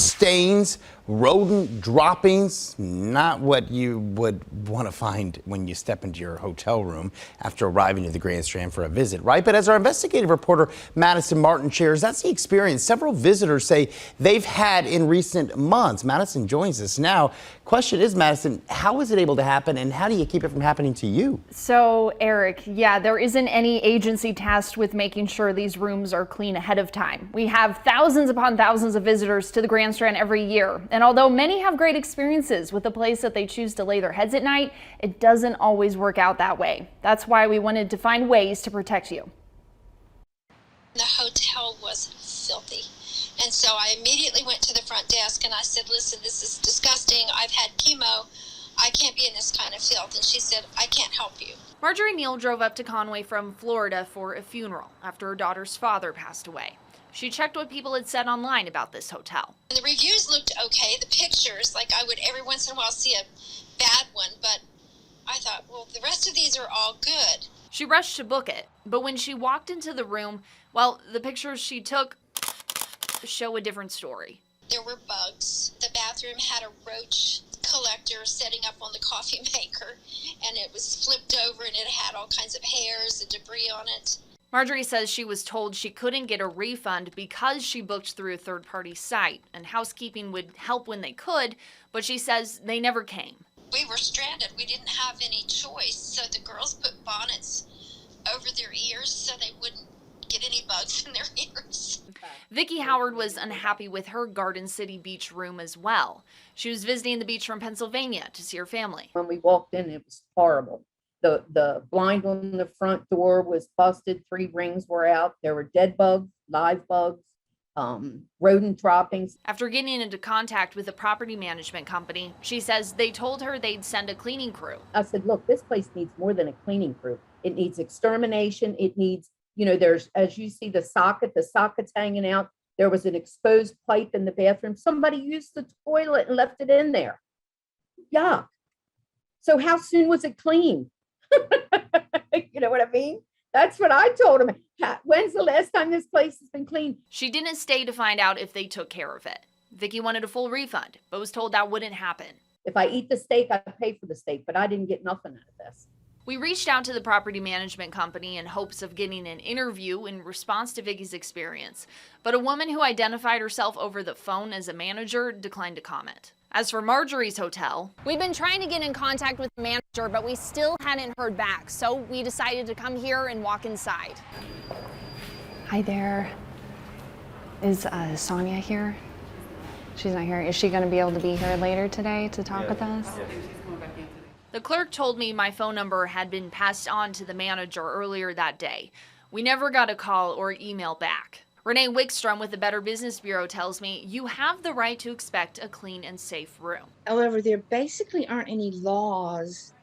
stains, rodent droppings, not what you would want to find when you step into your hotel room after arriving to the Grand Strand for a visit, right? But as our investigative reporter Madison Martin shares, that's the experience several visitors say they've had in recent months. Madison joins us now. Question is, Madison, how is it able to happen, and how do you keep it from happening to you? So, Eric, yeah, there isn't any agency tasked with making sure these rooms are clean ahead of time. We have thousands upon thousands of visitors to the Grand Strand every year, and although many have great experiences with the place that they choose to lay their heads at night, it doesn't always work out that way. That's why we wanted to find ways to protect you. The hotel was filthy. And so I immediately went to the front desk and I said, listen, this is disgusting. I've had chemo. I can't be in this kind of filth. And she said, I can't help you. Marjorie Neal drove up to Conway from Florida for a funeral after her daughter's father passed away. She checked what people had said online about this hotel. And the reviews looked okay. The pictures, like I would every once in a while see a bad one, but I thought, well, the rest of these are all good. She rushed to book it, but when she walked into the room, well, the pictures she took show a different story. There were bugs. The bathroom had a roach collector setting up on the coffee maker, and it was flipped over and it had all kinds of hairs and debris on it. Marjorie says she was told she couldn't get a refund because she booked through a third-party site, and housekeeping would help when they could, but she says they never came. We were stranded. We didn't have any choice, so the girls put bonnets over their ears so they wouldn't get any bugs in their ears. Vicki Howard was unhappy with her Garden City Beach room as well. She was visiting the beach from Pennsylvania to see her family. When we walked in, it was horrible. The blind on the front door was busted. 3 rings were out. There were dead bugs, live bugs, rodent droppings. After getting into contact with a property management company, she says they told her they'd send a cleaning crew. I said, look, this place needs more than a cleaning crew. It needs extermination. It needs, there's, as you see the socket's hanging out. There was an exposed pipe in the bathroom. Somebody used the toilet and left it in there. Yuck. So how soon was it clean? You know what I mean? That's what I told him. When's the last time this place has been cleaned? She didn't stay to find out if they took care of it. Vicki wanted a full refund, but was told that wouldn't happen. If I eat the steak, I pay for the steak, but I didn't get nothing out of this. We reached out to the property management company in hopes of getting an interview in response to Vicki's experience, but a woman who identified herself over the phone as a manager declined to comment. As for Marjorie's hotel, we've been trying to get in contact with the manager, but we still hadn't heard back, so we decided to come here and walk inside. Hi there. Is Sonia here? She's not here. Is she going to be able to be here later today to talk with us? the clerk told me my phone number had been passed on to the manager earlier that day. We never got a call or email back. Renee Wickstrom with the Better Business Bureau tells me you have the right to expect a clean and safe room. However, there basically aren't any laws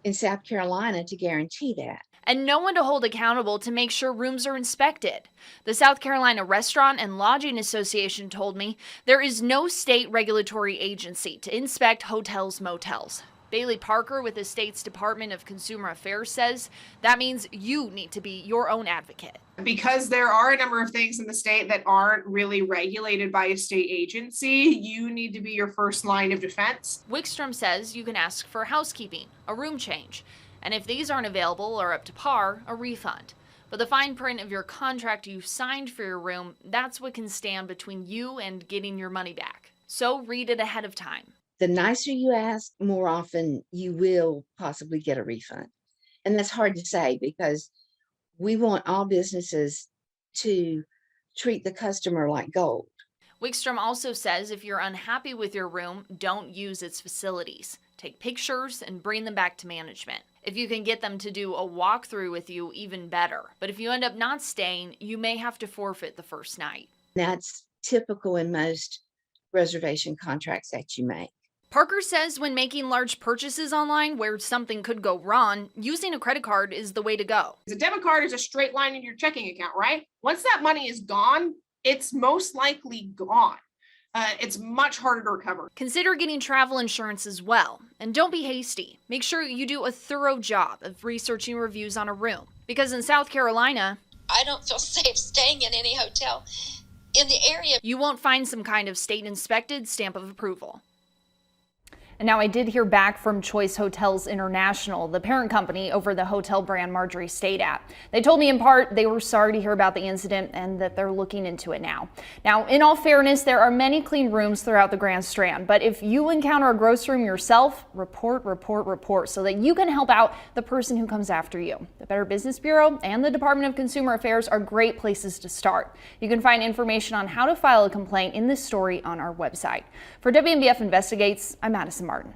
in South Carolina to guarantee that. And no one to hold accountable to make sure rooms are inspected. The South Carolina Restaurant and Lodging Association told me there is no state regulatory agency to inspect hotels, motels. Bailey Parker with the state's Department of Consumer Affairs says that means you need to be your own advocate. Because there are a number of things in the state that aren't really regulated by a state agency, you need to be your first line of defense. Wickstrom says you can ask for housekeeping, a room change, and if these aren't available or up to par, a refund. But the fine print of your contract you signed for your room, that's what can stand between you and getting your money back. So read it ahead of time. The nicer you ask, more often you will possibly get a refund. And that's hard to say because we want all businesses to treat the customer like gold. Wickstrom also says if you're unhappy with your room, don't use its facilities. Take pictures and bring them back to management. If you can get them to do a walkthrough with you, even better. But if you end up not staying, you may have to forfeit the first night. That's typical in most reservation contracts that you make. Parker says when making large purchases online where something could go wrong, using a credit card is the way to go. A debit card is a straight line in your checking account, right? Once that money is gone, it's most likely gone. It's much harder to recover. Consider getting travel insurance as well. And don't be hasty. Make sure you do a thorough job of researching reviews on a room. Because in South Carolina, I don't feel safe staying in any hotel in the area. You won't find some kind of state inspected stamp of approval. And now I did hear back from Choice Hotels International, the parent company over the hotel brand Marjorie stayed at. They told me in part they were sorry to hear about the incident and that they're looking into it now. Now, in all fairness, there are many clean rooms throughout the Grand Strand, but if you encounter a gross room yourself, report so that you can help out the person who comes after you. The Better Business Bureau and the Department of Consumer Affairs are great places to start. You can find information on how to file a complaint in this story on our website. For WNBF Investigates, I'm Madison Martin.